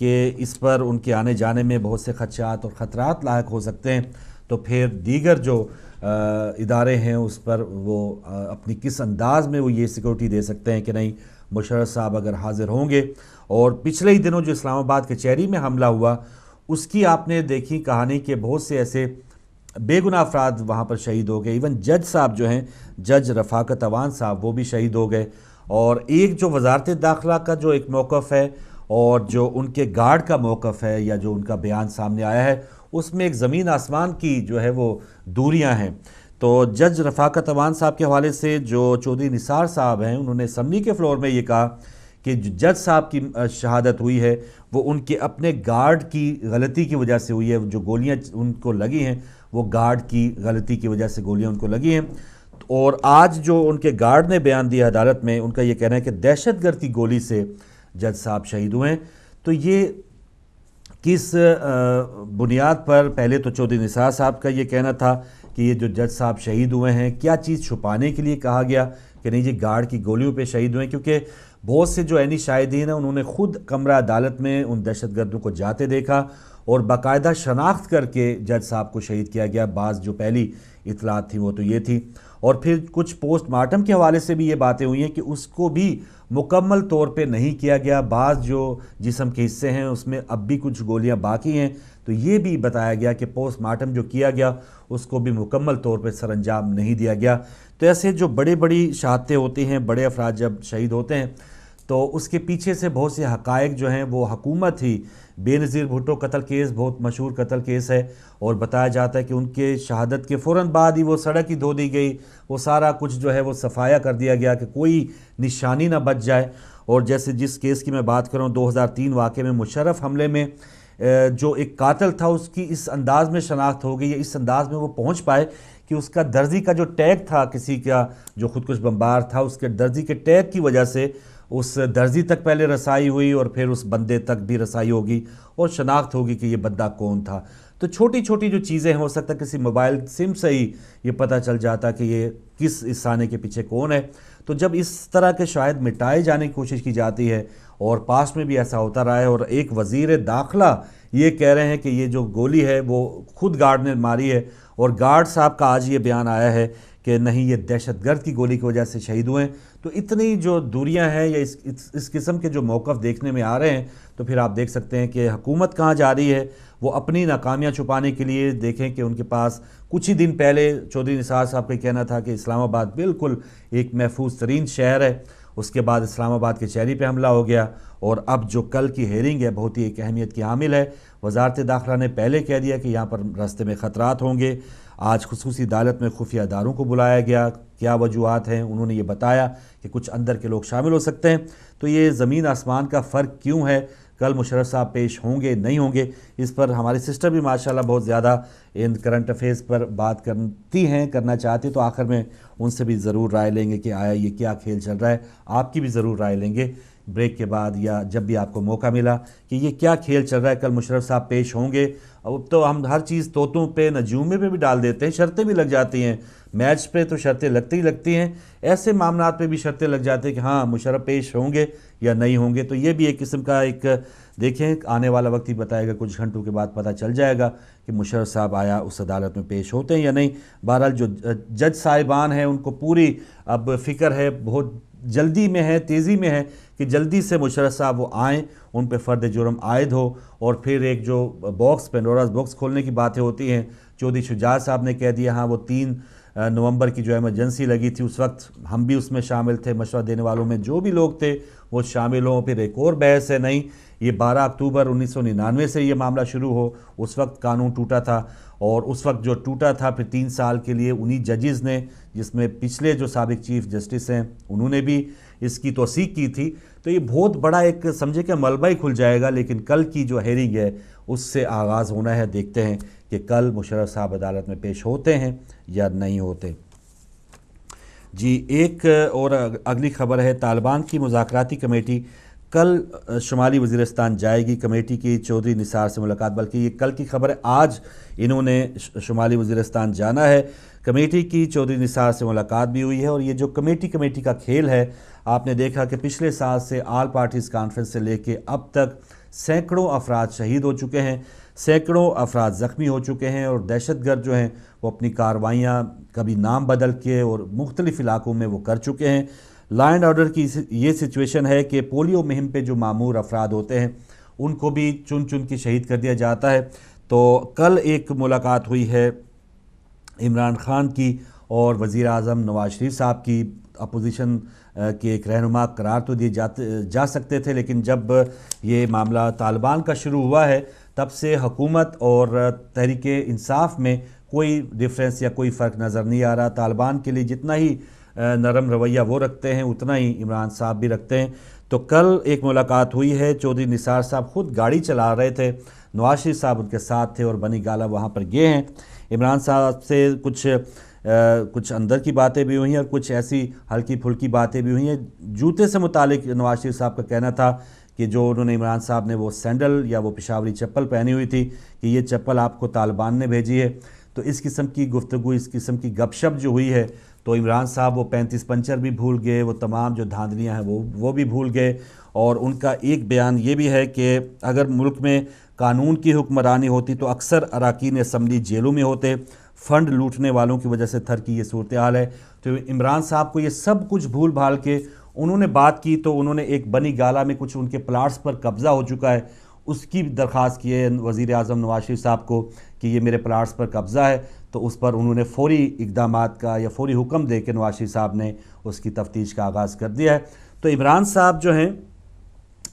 کہ اس پر ان کے آنے جانے میں بہت سے خدشات اور خطرات لاحق ہو سکتے ہیں، تو پھر دیگر جو ادارے ہیں اس پر وہ اپنی کس انداز میں وہ یہ سیکورٹی دے سکتے ہیں کہ نہیں مشرف صاحب اگر حاضر ہوں گے۔ اور پچھلے ہی دنوں جو اسلام آباد کچہری میں حملہ ہوا اس کی آپ نے دیکھی کہانی کہ بہت سے ایسے بے گناہ افراد وہاں پر شہید ہو گئے، ایون جج صاحب جو ہیں جج رفاقت اوان صاحب وہ بھی شہید ہو گئے۔ اور ایک جو وزارت داخلہ کا جو ایک موقف ہے اور جو ان کے گارڈ کا موقف ہے یا جو ان کا بیان سامنے آیا ہے اس میں ایک زمین آسمان کی جو ہے وہ دوریاں ہیں۔ تو جج رفاقت اوان صاحب کے حوالے سے جو چودھری نثار صاحب ہیں انہوں نے اسمبلی کے فلور میں یہ کہا کہ جو جج صاحب کی شہادت ہوئی ہے وہ ان کے اپنے گارڈ کی غلطی کی وجہ سے ہوئی ہے، جو گولیاں ان کو لگی ہیں وہ گارڈ کی غلطی کی وجہ سے گولیاں ان کو لگی ہیں۔ اور آج جو ان کے گارڈ نے بیان دیا عدالت میں ان کا یہ کہنا ہے کہ دہشت گرد کی گولی سے جج صاحب شہید ہوئے ہیں۔ تو یہ کس بنیاد پر، پہلے تو چودھری نثار صاحب کا یہ کہنا تھا کہ یہ جو جج صاحب شہید ہوئے ہیں کیا چیز چھپانے کے لیے کہا گیا کہ نہیں جی گارڈ کی گولیوں پہ شہید ہوئے ہیں، کیونکہ بہت سے جو عینی شاہدین ہیں انہوں نے خود کمرہ عدالت میں ان دہشت گردوں کو جاتے دیکھا اور باقاعدہ شناخت کر کے جج صاحب کو شہید کیا گیا۔ بعض جو پہلی اطلاعات تھی وہ تو یہ تھی، اور پھر کچھ پوسٹ مارٹم کے حوالے سے بھی یہ باتیں ہوئی ہیں کہ اس کو بھی مکمل طور پہ نہیں کیا گیا، بعض جو جسم کے حصے ہیں اس میں اب بھی کچھ گولیاں باقی ہیں، تو یہ بھی بتایا گیا کہ پوسٹ مارٹم جو کیا گیا اس کو بھی مکمل طور پہ سر انجام نہیں دیا گیا۔ تو ایسے جو بڑی شہادتیں ہوتی ہیں، بڑے افراد جب شہید ہوتے ہیں تو اس کے پیچھے سے بہت سے حقائق جو ہیں وہ حکومت ہی، بے نظیر بھٹو قتل کیس بہت مشہور قتل کیس ہے اور بتایا جاتا ہے کہ ان کے شہادت کے فوراً بعد ہی وہ سڑک ہی دھو دی گئی، وہ سارا کچھ جو ہے وہ صفایا کر دیا گیا کہ کوئی نشانی نہ بچ جائے۔ اور جیسے جس کیس کی میں بات کروں 2003 واقعے میں مشرف حملے میں جو ایک قاتل تھا اس کی اس انداز میں شناخت ہو گئی، اس انداز میں وہ پہنچ پائے کہ اس کا درزی کا جو ٹیگ تھا کسی کا جو خودکش بمبار تھا اس کے درزی کے ٹیگ کی وجہ سے اس درزی تک پہلے رسائی ہوئی اور پھر اس بندے تک بھی رسائی ہوگی اور شناخت ہوگی کہ یہ بندہ کون تھا۔ تو چھوٹی چھوٹی جو چیزیں ہیں ہو سکتا ہے کسی موبائل سم سے ہی یہ پتہ چل جاتا کہ یہ کس افسانے کے پیچھے کون ہے۔ تو جب اس طرح کے شاید مٹائے جانے کی کوشش کی جاتی ہے اور پاسٹ میں بھی ایسا ہوتا رہا ہے، اور ایک وزیر داخلہ یہ کہہ رہے ہیں کہ یہ جو گولی ہے وہ خود گارڈ نے ماری ہے، اور گارڈ صاحب کا آج یہ بیان آیا ہے کہ نہیں یہ دہشت گرد کی گولی کی وجہ سے شہید ہوئے ہیں۔ تو اتنی جو دوریاں ہیں یا اس قسم کے جو موقف دیکھنے میں آ رہے ہیں تو پھر آپ دیکھ سکتے ہیں کہ حکومت کہاں جا رہی ہے۔ وہ اپنی ناکامیاں چھپانے کے لیے دیکھیں کہ ان کے پاس کچھ ہی دن پہلے چودھری نثار صاحب کا کہنا تھا کہ اسلام آباد بالکل ایک محفوظ ترین شہر ہے، اس کے بعد اسلام آباد کے کچہری پہ حملہ ہو گیا، اور اب جو کل کی ہیرنگ ہے بہت ہی ایک اہمیت کی حامل ہے۔ وزارت داخلہ نے پہلے کہہ دیا کہ یہاں پر راستے میں خطرات ہوں گے۔ آج خصوصی عدالت میں خفیہ اداروں کو بلایا گیا، کیا وجوہات ہیں انہوں نے یہ بتایا کہ کچھ اندر کے لوگ شامل ہو سکتے ہیں۔ تو یہ زمین آسمان کا فرق کیوں ہے، کل مشرف صاحب پیش ہوں گے نہیں ہوں گے، اس پر ہماری سسٹر بھی ماشاءاللہ بہت زیادہ ان کرنٹ افیئرز پر بات کرنا چاہتی، تو آخر میں ان سے بھی ضرور رائے لیں گے کہ آیا یہ کیا کھیل چل رہا ہے۔ آپ کی بھی ضرور رائے لیں گے بریک کے بعد یا جب بھی آپ کو موقع ملا کہ یہ کیا کھیل چل رہا ہے، کل مشرف صاحب پیش ہوں گے۔ اب تو ہم ہر چیز طوطوں پہ نجومے پہ بھی ڈال دیتے ہیں، شرطیں بھی لگ جاتی ہیں، میچ پہ تو شرطیں لگتی ہیں، ایسے معاملات پہ بھی شرطیں لگ جاتی ہیں کہ ہاں مشرف پیش ہوں گے یا نہیں ہوں گے۔ تو یہ بھی ایک قسم کا ایک دیکھیں آنے والا وقت ہی بتائے گا، کچھ گھنٹوں کے بعد پتہ چل جائے گا کہ مشرف صاحب آیا اس عدالت میں پیش ہوتے ہیں یا نہیں۔ بہرحال جو جج صاحبان ہیں ان کو پوری اب فکر ہے، بہت جلدی میں ہے، تیزی میں ہے کہ جلدی سے مشرف صاحب وہ آئیں، ان پہ فرد جرم عائد ہو، اور پھر ایک جو باکس پینڈوراز باکس کھولنے کی باتیں ہوتی ہیں، چودھری شجاعت صاحب نے کہہ دیا ہاں وہ 3 نومبر کی جو ایمرجنسی لگی تھی اس وقت ہم بھی اس میں شامل تھے، مشورہ دینے والوں میں جو بھی لوگ تھے وہ شامل ہوں۔ پھر ایک اور بحث ہے، نہیں یہ 12 اکتوبر 1999 سے یہ معاملہ شروع ہو، اس وقت قانون ٹوٹا تھا، اور اس وقت جو ٹوٹا تھا پھر 3 سال کے لیے انہی ججز نے، جس میں پچھلے جو سابق چیف جسٹس ہیں انہوں نے بھی اس کی توثیق کی تھی۔ تو یہ بہت بڑا ایک سمجھے کہ ملبہ ہی کھل جائے گا، لیکن کل کی جو ہیرنگ ہے اس سے آغاز ہونا ہے۔ دیکھتے ہیں کہ کل مشرف صاحب عدالت میں پیش ہوتے ہیں یا نہیں ہوتے۔ جی ایک اور اگلی خبر ہے، طالبان کی مذاکراتی کمیٹی کل شمالی وزیرستان جائے گی۔ کمیٹی کی چودھری نثار سے ملاقات، بلکہ یہ کل کی خبر ہے، آج انہوں نے شمالی وزیرستان جانا ہے۔ کمیٹی کی چودھری نثار سے ملاقات بھی ہوئی ہے، اور یہ جو کمیٹی کا کھیل ہے، آپ نے دیکھا کہ پچھلے سال سے آل پارٹیز کانفرنس سے لے کے اب تک سینکڑوں افراد شہید ہو چکے ہیں، سینکڑوں افراد زخمی ہو چکے ہیں، اور دہشت گرد جو ہیں وہ اپنی کارروائیاں کبھی نام بدل کے اور مختلف علاقوں میں وہ کر چکے ہیں۔ لا اینڈ آرڈر کی یہ سچویشن ہے کہ پولیو مہم پہ جو مامور افراد ہوتے ہیں ان کو بھی چن چن کے شہید کر دیا جاتا ہے۔ تو کل ایک ملاقات ہوئی ہے عمران خان کی اور وزیر اعظم نواز شریف صاحب کی، اپوزیشن کے ایک رہنما قرار تو دیے جا سکتے تھے، لیکن جب یہ معاملہ طالبان کا شروع ہوا ہے تب سے حکومت اور تحریک انصاف میں کوئی ڈیفرنس یا کوئی فرق نظر نہیں آ رہا۔ طالبان کے لیے جتنا ہی نرم رویہ وہ رکھتے ہیں اتنا ہی عمران صاحب بھی رکھتے ہیں۔ تو کل ایک ملاقات ہوئی ہے، چودھری نثار صاحب خود گاڑی چلا رہے تھے، نواز شریف صاحب ان کے ساتھ تھے اور بنی گالہ وہاں پر گئے ہیں۔ عمران صاحب سے کچھ اندر کی باتیں بھی ہوئی ہیں اور کچھ ایسی ہلکی پھلکی باتیں بھی ہوئی ہیں۔ جوتے سے متعلق نواز شریف صاحب کا کہنا تھا کہ جو انہوں نے عمران صاحب نے وہ سینڈل یا وہ پشاوری چپل پہنی ہوئی تھی کہ یہ چپل آپ کو طالبان نے بھیجی ہے، تو اس قسم کی گفتگو، اس قسم کی گپ شپ جو ہوئی ہے تو عمران صاحب وہ 35 پنچر بھی بھول گئے، وہ تمام جو دھاندلیاں ہیں وہ بھی بھول گئے۔ اور ان کا ایک بیان یہ بھی ہے کہ اگر ملک میں قانون کی حکمرانی ہوتی تو اکثر اراکین اسمبلی جیلوں میں ہوتے، فنڈ لوٹنے والوں کی وجہ سے تھر کی یہ صورتحال ہے۔ تو عمران صاحب کو یہ سب کچھ بھول بھال کے انہوں نے بات کی، تو انہوں نے ایک بنی گالہ میں کچھ ان کے پلاٹس پر قبضہ ہو چکا ہے، اس کی درخواست کی ہے وزیر اعظم نواز شریف صاحب کو کہ یہ میرے پلاٹس پر قبضہ ہے، تو اس پر انہوں نے فوری اقدامات کا یا فوری حکم دے کے نواز شریف صاحب نے اس کی تفتیش کا آغاز کر دیا ہے۔ تو عمران صاحب جو ہیں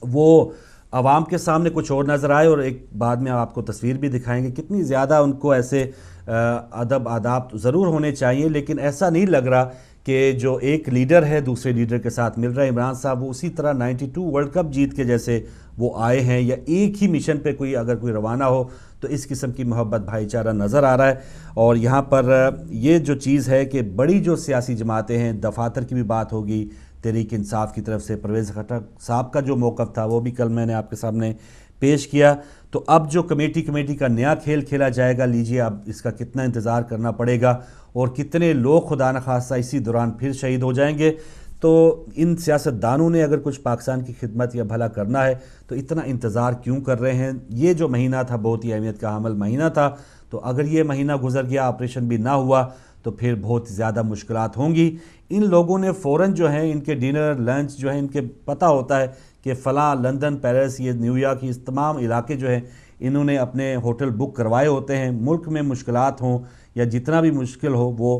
وہ عوام کے سامنے کچھ اور نظر آئے، اور ایک بعد میں آپ کو تصویر بھی دکھائیں گے، کتنی زیادہ ان کو ایسے ادب آداب ضرور ہونے چاہیے، لیکن ایسا نہیں لگ رہا کہ جو ایک لیڈر ہے دوسرے لیڈر کے ساتھ مل رہا ہے۔ عمران صاحب وہ اسی طرح 92 ورلڈ کپ جیت کے جیسے وہ آئے ہیں، یا ایک ہی مشن پہ اگر کوئی روانہ ہو تو اس قسم کی محبت بھائی چارہ نظر آ رہا ہے۔ اور یہاں پر یہ جو چیز ہے کہ بڑی جو سیاسی جماعتیں ہیں، دفاتر کی بھی بات ہوگی، تحریک انصاف کی طرف سے پرویز خٹک صاحب کا جو موقف تھا وہ بھی کل میں نے آپ کے سامنے پیش کیا۔ تو اب جو کمیٹی کا نیا کھیل کھیلا جائے گا، لیجئے اب اس کا کتنا انتظار کرنا پڑے گا، اور کتنے لوگ خدا نخواستہ اسی دوران پھر شہید ہو جائیں گے۔ تو ان سیاستدانوں نے اگر کچھ پاکستان کی خدمت یا بھلا کرنا ہے تو اتنا انتظار کیوں کر رہے ہیں؟ یہ جو مہینہ تھا بہت ہی اہمیت کا حامل مہینہ تھا، تو اگر یہ مہینہ گزر گیا، آپریشن بھی نہ ہوا، تو پھر بہت زیادہ مشکلات ہوں گی۔ ان لوگوں نے فوراً جو ہیں ان کے ڈنر لنچ جو ہیں ان کے پتہ ہوتا ہے کہ فلاں لندن، پیرس، یہ نیو یارک، یہ تمام علاقے جو ہیں انہوں نے اپنے ہوٹل بک کروائے ہوتے ہیں۔ ملک میں مشکلات ہوں یا جتنا بھی مشکل ہو، وہ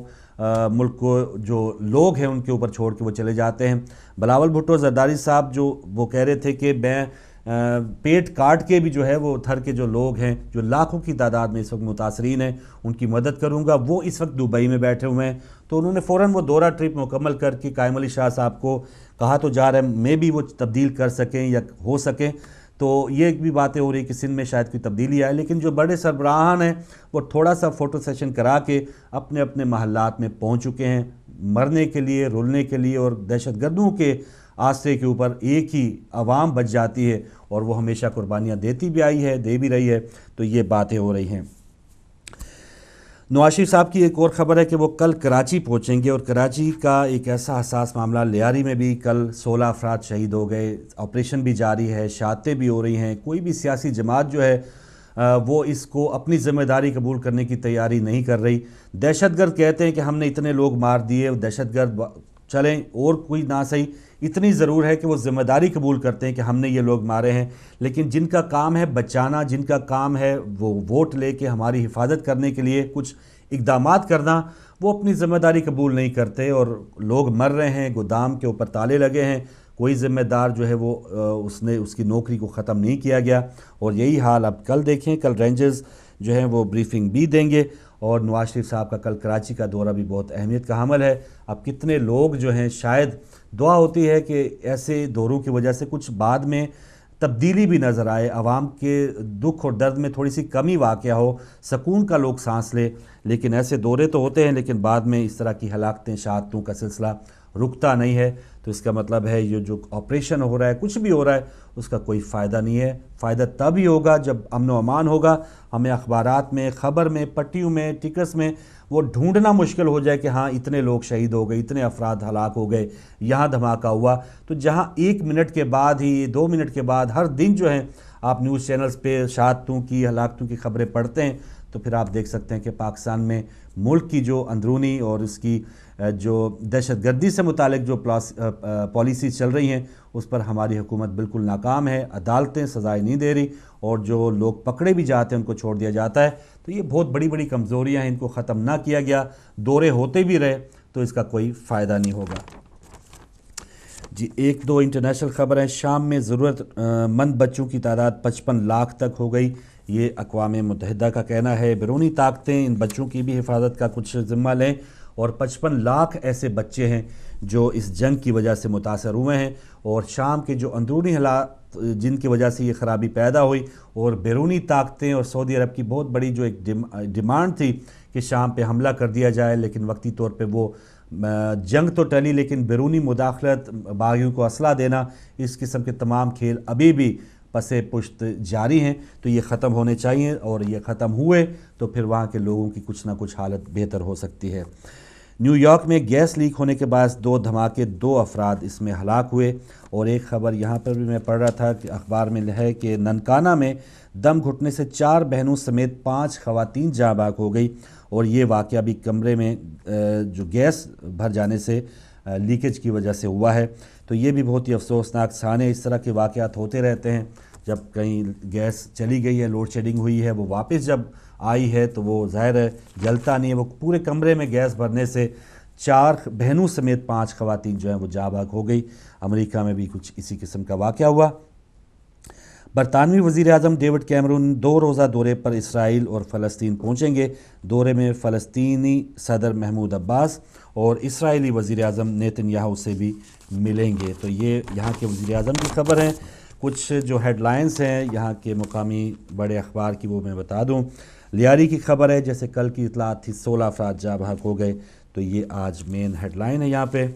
ملک کو جو لوگ ہیں ان کے اوپر چھوڑ کے وہ چلے جاتے ہیں۔ بلاول بھٹو زرداری صاحب جو وہ کہہ رہے تھے کہ میں پیٹ کاٹ کے بھی جو ہے وہ تھر کے جو لوگ ہیں، جو لاکھوں کی تعداد میں اس وقت متاثرین ہیں، ان کی مدد کروں گا، وہ اس وقت دبئی میں بیٹھے ہوئے ہیں۔ تو انہوں نے فوراً وہ دورہ ٹرپ مکمل کر کے قائم علی شاہ صاحب کو کہا تو جا رہا ہے میں بھی وہ تبدیل کر سکیں یا ہو سکیں۔ تو یہ بھی باتیں ہو رہی کہ سندھ میں شاید کوئی تبدیلی آئے، لیکن جو بڑے سربراہان ہیں وہ تھوڑا سا فوٹو سیشن کرا کے اپنے اپنے محلات میں پہنچ چکے ہیں، مرنے کے لیے، رولنے کے لیے، اور دہشت گردوں کے آسرے کے اوپر ایک ہی عوام بچ جاتی ہے، اور وہ ہمیشہ قربانیاں دیتی بھی آئی ہے، دے بھی رہی ہے۔ تو یہ باتیں ہو رہی ہیں۔ نواز شریف صاحب کی ایک اور خبر ہے کہ وہ کل کراچی پہنچیں گے، اور کراچی کا ایک ایسا حساس معاملہ، لیاری میں بھی کل 16 افراد شہید ہو گئے، آپریشن بھی جاری ہے، شہادتیں بھی ہو رہی ہیں۔ کوئی بھی سیاسی جماعت جو ہے وہ اس کو اپنی ذمہ داری قبول کرنے کی تیاری نہیں کر رہی۔ دہشت گرد کہتے ہیں کہ ہم نے اتنے لوگ مار دیے، دہشت گرد چلیں اور کوئی نہ صحیح، اتنی ضرور ہے کہ وہ ذمہ داری قبول کرتے ہیں کہ ہم نے یہ لوگ مارے ہیں، لیکن جن کا کام ہے بچانا، جن کا کام ہے وہ ووٹ لے کے ہماری حفاظت کرنے کے لیے کچھ اقدامات کرنا، وہ اپنی ذمہ داری قبول نہیں کرتے، اور لوگ مر رہے ہیں، گودام کے اوپر تالے لگے ہیں، کوئی ذمہ دار جو ہے وہ اس کی نوکری کو ختم نہیں کیا گیا۔ اور یہی حال اب کل دیکھیں، کل رینجرز جو ہیں وہ بریفنگ بھی دیں گے، اور نواز شریف صاحب کا کل کراچی کا دورہ بھی بہت اہمیت کا حامل ہے۔ اب کتنے لوگ جو ہیں، شاید دعا ہوتی ہے کہ ایسے دوروں کی وجہ سے کچھ بعد میں تبدیلی بھی نظر آئے، عوام کے دکھ اور درد میں تھوڑی سی کمی واقع ہو، سکون کا لوگ سانس لے۔ لیکن ایسے دورے تو ہوتے ہیں، لیکن بعد میں اس طرح کی ہلاکتیں، شہادتوں کا سلسلہ رکتا نہیں ہے۔ تو اس کا مطلب ہے یہ جو آپریشن ہو رہا ہے، کچھ بھی ہو رہا ہے، اس کا کوئی فائدہ نہیں ہے۔ فائدہ تب ہی ہوگا جب امن و امان ہوگا، ہمیں اخبارات میں، خبر میں، پٹیوں میں، ٹکس میں وہ ڈھونڈنا مشکل ہو جائے کہ ہاں اتنے لوگ شہید ہو گئے، اتنے افراد ہلاک ہو گئے، یہاں دھماکہ ہوا۔ تو جہاں 1 منٹ کے بعد ہی، 2 منٹ کے بعد، ہر دن جو ہے آپ نیوز چینلز پہ شہادتوں کی ہلاکتوں کی خبریں پڑھتے ہیں تو پھر آپ دیکھ سکتے ہیں کہ پاکستان میں ملک کی جو اندرونی اور اس کی جو دہشت گردی سے متعلق جو پالیسیز چل رہی ہیں اس پر ہماری حکومت بالکل ناکام ہے. عدالتیں سزائیں نہیں دے رہی اور جو لوگ پکڑے بھی جاتے ہیں ان کو چھوڑ دیا جاتا ہے. تو یہ بہت بڑی بڑی کمزوریاں ہیں, ان کو ختم نہ کیا گیا, دورے ہوتے بھی رہے تو اس کا کوئی فائدہ نہیں ہوگا. جی ایک دو انٹرنیشنل خبر ہیں. شام میں ضرورت مند بچوں کی تعداد 55 لاکھ تک ہو گئی, یہ اقوام متحدہ کا کہنا ہے. بیرونی طاقتیں ان بچوں کی بھی حفاظت کا کچھ ذمہ لیں اور 55 لاکھ ایسے بچے ہیں جو اس جنگ کی وجہ سے متاثر ہوئے ہیں, اور شام کے جو اندرونی حالات جن کی وجہ سے یہ خرابی پیدا ہوئی, اور بیرونی طاقتیں اور سعودی عرب کی بہت بڑی جو ایک ڈیمانڈ تھی کہ شام پہ حملہ کر دیا جائے, لیکن وقتی طور پہ وہ جنگ تو ٹلی لیکن بیرونی مداخلت, باغیوں کو اسلحہ دینا, اس قسم کے تمام کھیل ابھی بھی پس پشت جاری ہیں. تو یہ ختم ہونے چاہیے, اور یہ ختم ہوئے تو پھر وہاں کے لوگوں کی کچھ نہ کچھ حالت بہتر ہو سکتی ہے. نیو یارک میں گیس لیک ہونے کے باعث 2 دھماکے, 2 افراد اس میں ہلاک ہوئے. اور ایک خبر یہاں پر بھی میں پڑھ رہا تھا کہ اخبار میں ہے کہ ننکانہ میں دم گھٹنے سے 4 بہنوں سمیت 5 خواتین جاں بحق ہو گئی, اور یہ واقعہ بھی کمرے میں جو گیس بھر جانے سے لیکیج کی وجہ سے ہوا ہے. تو یہ بھی بہت ہی افسوسناک سان ہے. اس طرح کے واقعات ہوتے رہتے ہیں. جب کہیں گیس چلی گئی ہے, لوڈ شیڈنگ ہوئی ہے, وہ واپس جب آئی ہے تو وہ ظاہر ہے جلتا نہیں ہے. وہ پورے کمرے میں گیس بھرنے سے 4 بہنوں سمیت 5 خواتین جو ہیں وہ جاں بحق ہو گئی. امریکہ میں بھی کچھ اسی قسم کا واقعہ ہوا. برطانوی وزیر اعظم ڈیوڈ کیمرون 2 روزہ دورے پر اسرائیل اور فلسطین پہنچیں گے. دورے میں فلسطینی صدر محمود عباس اور اسرائیلی وزیر اعظم نیتن یاہو سے بھی ملیں گے. تو یہ یہاں کے وزیر اعظم کی خبر ہے. کچھ جو ہیڈ لائنز ہیں یہاں کے مقامی بڑے اخبار کی وہ میں بتا دوں. لیاری کی خبر ہے, جیسے کل کی اطلاعات تھی 16 افراد جاں بحق ہو گئے, تو یہ آج مین ہیڈ لائن ہے یہاں پہ.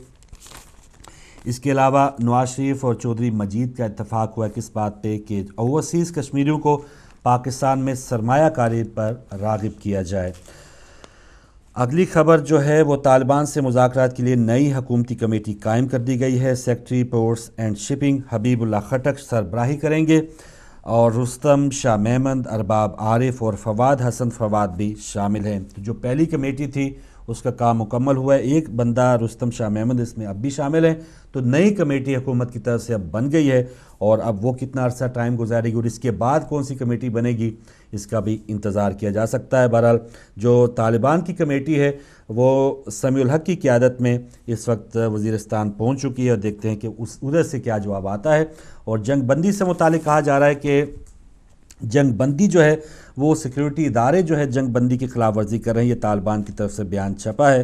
اس کے علاوہ نواز شریف اور چودھری مجید کا اتفاق ہوا کس بات پہ کہ اوورسیز کشمیریوں کو پاکستان میں سرمایہ کاری پر راغب کیا جائے. اگلی خبر جو ہے وہ طالبان سے مذاکرات کے لیے نئی حکومتی کمیٹی قائم کر دی گئی ہے. سیکٹری پورٹس اینڈ شپنگ حبیب اللہ خٹک سربراہی کریں گے, اور رستم شاہ محمد, ارباب عارف اور فواد حسن فواد بھی شامل ہیں. جو پہلی کمیٹی تھی اس کا کام مکمل ہوا ہے. ایک بندہ رستم شاہ محمد اس میں اب بھی شامل ہیں. تو نئی کمیٹی حکومت کی طرف سے اب بن گئی ہے, اور اب وہ کتنا عرصہ ٹائم گزارے گی اور اس کے بعد کون سی کمیٹی بنے گی اس کا بھی انتظار کیا جا سکتا ہے. بہرحال جو طالبان کی کمیٹی ہے وہ سمیع الحق کی قیادت میں اس وقت وزیرستان پہنچ چکی ہے, اور دیکھتے ہیں کہ ادھر سے کیا جواب آتا ہے. اور جنگ بندی سے متعلق کہا جا رہا ہے کہ جنگ بندی جو ہے وہ سیکیورٹی ادارے جو ہے جنگ بندی کی خلاف ورزی کر رہے ہیں. یہ طالبان کی طرف سے بیان چھپا ہے.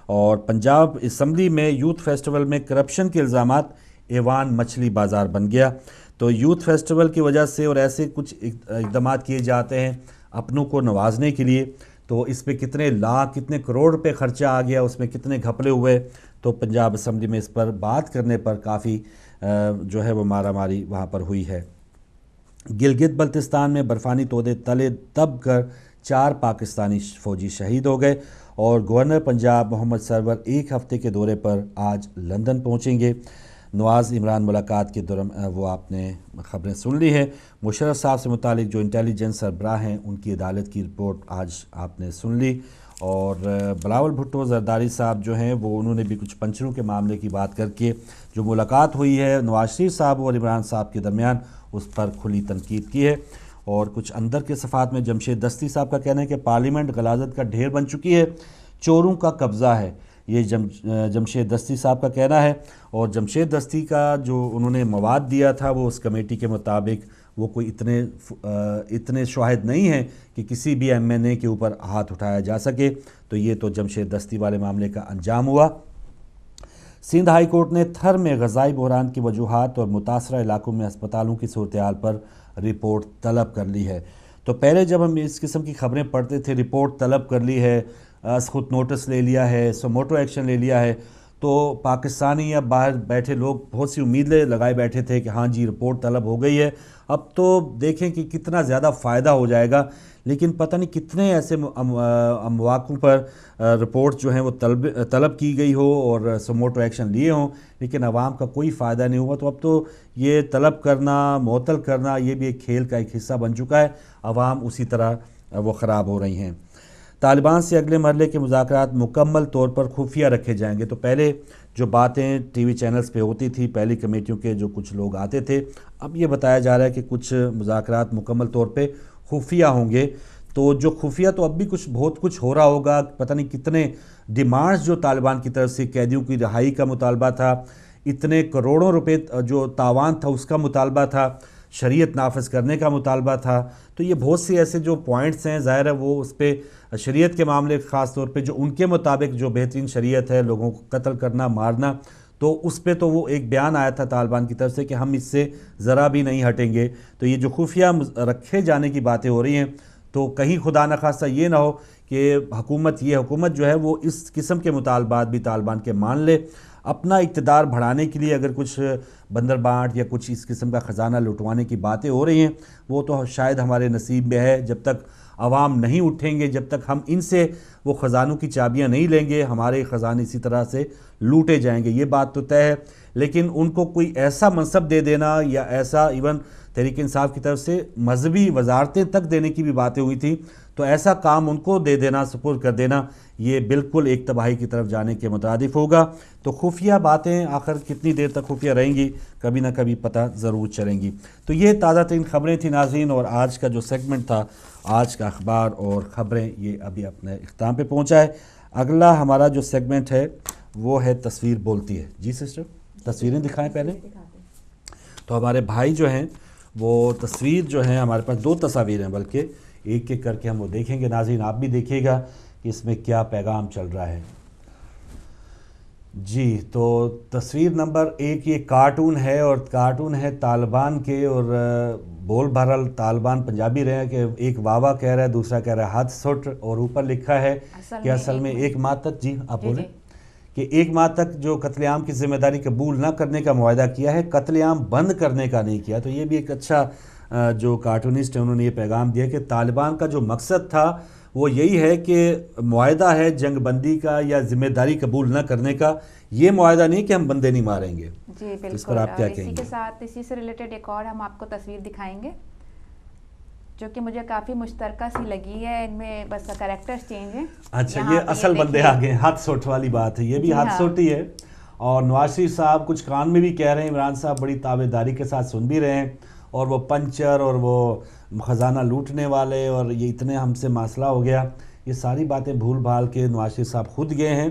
اور پنجاب اسمبلی میں یوتھ فیسٹیول میں کرپشن کے الزامات, ایوان مچھلی بازار بن گیا. تو یوتھ فیسٹیول کی وجہ سے اور ایسے کچھ اقدامات کیے جاتے ہیں اپنوں کو نوازنے کے لیے, تو اس پہ کتنے لاکھ کتنے کروڑ روپے خرچہ آ گیا, اس میں کتنے گھپلے ہوئے. تو پنجاب اسمبلی میں اس پر بات کرنے پر کافی جو ہے وہ مارا ماری وہاں پر ہوئی ہے. گلگت بلتستان میں برفانی تودے تلے دب کر 4 پاکستانی فوجی شہید ہو گئے, اور گورنر پنجاب محمد سرور 1 ہفتے کے دورے پر آج لندن پہنچیں گے. نواز عمران ملاقات کے دوران وہ آپ نے خبریں سن لی ہیں. مشرف صاحب سے متعلق جو انٹیلیجنس سربراہ ہیں ان کی عدالت کی رپورٹ آج آپ نے سن لی. اور بلاول بھٹو زرداری صاحب جو ہیں وہ انہوں نے بھی کچھ پنچروں کے معاملے کی بات کر کے جو ملاقات ہوئی ہے نواز شریف صاحب اور عمران صاحب کے درمیان اس پر کھلی تنقید کی ہے. اور کچھ اندر کے صفحات میں جمشید دستی صاحب کا کہنا ہے کہ پارلیمنٹ غلاظت کا ڈھیر بن چکی ہے, چوروں کا قبضہ ہے. یہ جمشید دستی صاحب کا کہنا ہے. اور جمشید دستی کا جو انہوں نے مواد دیا تھا وہ اس کمیٹی کے مطابق وہ کوئی اتنے شواہد نہیں ہیں کہ کسی بھی ایم این اے کے اوپر ہاتھ اٹھایا جا سکے. تو یہ تو جمشید دستی والے معاملے کا انجام ہوا. سندھ ہائی کورٹ نے تھر میں غذائی بحران کی وجوہات اور متاثرہ علاقوں میں ہسپتالوں کی صورتحال پر رپورٹ طلب کر لی ہے. تو پہلے جب ہم اس قسم کی خبریں پڑھتے تھے رپورٹ طلب کر لی ہے, خود نوٹس لے لیا ہے, سو موٹو ایکشن لے لیا ہے, تو پاکستانی یا باہر بیٹھے لوگ بہت سی امیدیں لگائے بیٹھے تھے کہ ہاں جی رپورٹ طلب ہو گئی ہے، اب تو دیکھیں کہ کتنا زیادہ فائدہ ہو جائے گا، لیکن پتہ نہیں کتنے ایسے مواقع پر رپورٹ جو ہیں وہ طلب کی گئی ہو اور سموٹو ایکشن لیے ہوں، لیکن عوام کا کوئی فائدہ نہیں ہوا۔ تو اب تو یہ طلب کرنا، معطل کرنا، یہ بھی ایک کھیل کا ایک حصہ بن چکا ہے، عوام اسی طرح وہ خراب ہو رہی ہیں۔ طالبان سے اگلے مرحلے کے مذاکرات مکمل طور پر خفیہ رکھے جائیں گے۔ تو پہلے جو باتیں ٹی وی چینلز پہ ہوتی تھی، پہلی کمیٹیوں کے جو کچھ لوگ آتے تھے، اب یہ بتایا جا رہا ہے کہ کچھ مذاکرات مکمل طور پہ خفیہ ہوں گے۔ تو جو خفیہ تو اب بھی بہت کچھ ہو رہا ہوگا، پتہ نہیں کتنے ڈیمانڈز جو طالبان کی طرف سے قیدیوں کی رہائی کا مطالبہ تھا، اتنے کروڑوں روپے جو تاوان تھا اس کا مطالبہ تھا، شریعت نافذ کرنے کا مطالبہ تھا۔ تو یہ بہت سے ایسے جو پوائنٹس ہیں، ظاہر ہے وہ اس پہ شریعت کے معاملے خاص طور پہ جو ان کے مطابق جو بہترین شریعت ہے، لوگوں کو قتل کرنا، مارنا، تو اس پہ تو وہ ایک بیان آیا تھا طالبان کی طرف سے کہ ہم اس سے ذرا بھی نہیں ہٹیں گے۔ تو یہ جو خفیہ رکھے جانے کی باتیں ہو رہی ہیں، تو کہیں خدا نخواستہ یہ نہ ہو کہ حکومت جو ہے وہ اس قسم کے مطالبات بھی طالبان کے مان لے، اپنا اقتدار بڑھانے کے لیے اگر کچھ بندر بانٹ یا کچھ اس قسم کا خزانہ لٹوانے کی باتیں ہو رہی ہیں، وہ تو شاید ہمارے نصیب میں ہے۔ جب تک عوام نہیں اٹھیں گے، جب تک ہم ان سے وہ خزانوں کی چابیاں نہیں لیں گے، ہمارے خزانے اسی طرح سے لوٹے جائیں گے، یہ بات تو طے ہے۔ لیکن ان کو کوئی ایسا منصب دے دینا یا ایسا ایون تحریک انصاف کی طرف سے مذہبی وزارتیں تک دینے کی بھی باتیں ہوئی تھی، تو ایسا کام ان کو دے دینا، سپرد کر دینا، یہ بالکل ایک تباہی کی طرف جانے کے مترادف ہوگا۔ تو خفیہ باتیں آخر کتنی دیر تک خفیہ رہیں گی، کبھی نہ کبھی پتہ ضرور چلیں گی۔ تو یہ تازہ ترین خبریں تھیں ناظرین، اور آج کا جو سیگمنٹ تھا، آج کا اخبار اور خبریں، یہ ابھی اپنے اختتام پہ پہنچا ہے۔ اگلا ہمارا جو سیگمنٹ ہے وہ ہے تصویر بولتی ہے۔ جی سسٹر، تصویریں دکھائیں پہلے۔ تو ہمارے بھائی جو ہیں وہ تصویر جو ہیں، ہمارے پاس 2 تصاویر ہیں، بلکہ ایک ایک کر کے ہم وہ دیکھیں گے۔ ناظرین آپ بھی دیکھیے گا کہ اس میں کیا پیغام چل رہا ہے۔ جی، تو تصویر نمبر 1 یہ کارٹون ہے، اور کارٹون ہے طالبان کے، اور بول بہرحال طالبان پنجابی رہے ہیں کہ ایک واوا کہہ رہا ہے، دوسرا کہہ رہا ہے ہاتھ سٹ، اور اوپر لکھا ہے کہ اصل میں 1 ماہ تک، جی آپ بولیں، کہ 1 ماہ تک جو قتل عام کی ذمہ داری قبول نہ کرنے کا معاہدہ کیا ہے، قتل عام بند کرنے کا نہیں کیا۔ تو یہ بھی ایک اچھا جو کارٹونسٹ ہیں انہوں نے یہ پیغام دیا کہ طالبان کا جو مقصد تھا وہ یہی ہے کہ معاہدہ ہے جنگ بندی کا یا ذمہ داری قبول نہ کرنے کا، یہ معاہدہ نہیں کہ ہم بندے نہیں ماریں گے۔ جی بالکل، اس پر آپ کیا کہیں گے؟ اسی کے ساتھ اسی سے ریلیٹڈ ایک اور ہم آپ کو تصویر دکھائیں گے جو کہ مجھے کافی مشترکہ سی لگی ہے، ان میں بس کریکٹرز چینج ہیں۔ اچھا، یہ اصل بندے آگے ہیں، ہاتھ سوٹ والی بات ہے، یہ بھی ہاتھ سوٹ ہی ہے، اور نواز شریف صاحب کچھ کان میں بھی کہہ رہے ہیں، عمران صاحب بڑی تابعداری کے ساتھ سن بھی رہے ہیں، اور وہ پنچر اور وہ خزانہ لوٹنے والے، اور یہ اتنے ہم سے مسئلہ ہو گیا، یہ ساری باتیں بھول بھال کے نواز شریف صاحب خود گئے ہیں،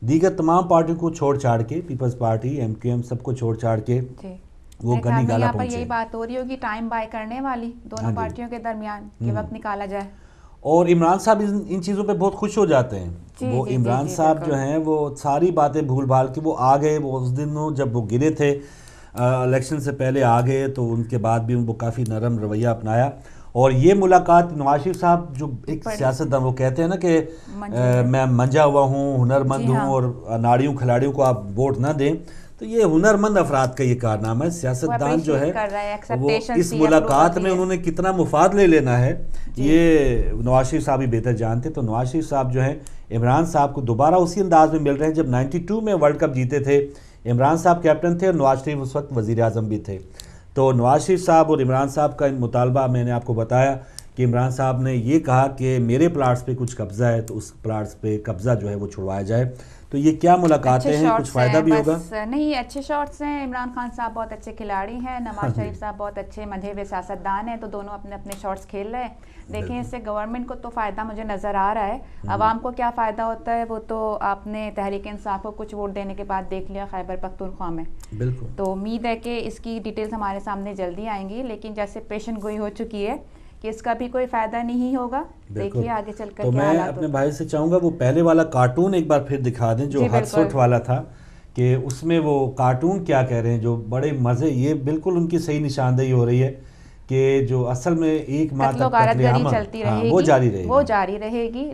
دیگر تمام پارٹیوں کو چھوڑ چھاڑ کے، پیپلز پارٹی، ایم کیو ایم، سب کو چھوڑ چھاڑ کے وہ گنی گالا پہنچے۔ یہی بات ہو رہی ہوگی ٹائم بائی کرنے والی دونوں پارٹیوں کے درمیان کہ وقت نکالا جائے، اور عمران صاحب ان چیزوں پہ بہت خوش ہو جاتے ہیں۔ وہ عمران صاحب جو ہیں وہ ساری باتیں بھول بھال کے وہ آ گئے، وہ اس دن جب وہ گرے تھے الیکشن سے پہلے آ گئے، تو ان کے بعد بھی ان کو کافی نرم رویہ اپنایا، اور یہ ملاقات نواز شریف صاحب جو ایک سیاستدان، وہ کہتے ہیں نا کہ میں منجا ہوا ہوں، ہنرمند ہوں، اور ناڑیوں کھلاڑیوں کو آپ ووٹ نہ دیں، تو یہ ہنرمند افراد کا یہ کارنامہ ہے۔ سیاستدان جو ہے وہ اس ملاقات میں انہوں نے کتنا مفاد لے لینا ہے، یہ نواز شریف صاحب ہی بہتر جانتے۔ تو نواز شریف صاحب جو ہیں عمران صاحب کو دوبارہ اسی انداز میں مل رہے ہیں جب 92 میں ورلڈ کپ جیتے تھے، عمران صاحب کیپٹن تھے اور نواز شریف اس وقت وزیر اعظم بھی تھے۔ تو نواز شریف صاحب اور عمران صاحب کا مطالبہ میں نے آپ کو بتایا کہ عمران صاحب نے یہ کہا کہ میرے پلاٹس پہ کچھ قبضہ ہے تو اس پلاٹس پہ قبضہ جو ہے وہ چھڑوایا جائے۔ تو یہ کیا ملاقاتیں ہیں، کچھ فائدہ بھی ہوگا؟ نہیں، اچھے شارٹس ہیں، عمران خان صاحب بہت اچھے کھلاڑی ہیں، نواز شریف صاحب بہت اچھے مندھے ہوئے سیاستدان ہیں، تو دونوں اپنے اپنے شارٹس کھیل رہے ہیں۔ دیکھیں اس سے گورنمنٹ کو تو فائدہ مجھے نظر آ رہا ہے، عوام کو کیا فائدہ ہوتا ہے وہ تو آپ نے تحریک انصاف کو کچھ ووٹ دینے کے بعد دیکھ لیا خیبر پختونخوا میں۔ بالکل، تو امید ہے کہ اس کی ڈیٹیلز ہمارے سامنے جلدی آئیں گی، لیکن جیسے پیشن گوئی ہو چکی ہے کہ اس کا بھی کوئی فائدہ نہیں ہوگا۔ دیکھیے آگے چل کر تو میں اپنے بھائی سے چاہوں گا وہ پہلے والا کارٹون ایک بار پھر دکھا دیں جو ہاتھ سوٹ والا تھا، کہ اس میں وہ کارٹون کیا کہہ رہے ہیں، جو بڑے مزے، یہ بالکل ان کی صحیح نشاندہی ہو رہی ہے کہ جو اصل میں 1 ماہ تک غارت گری چلتی رہے گی، وہ جاری رہے گی، وہ جاری رہے گی،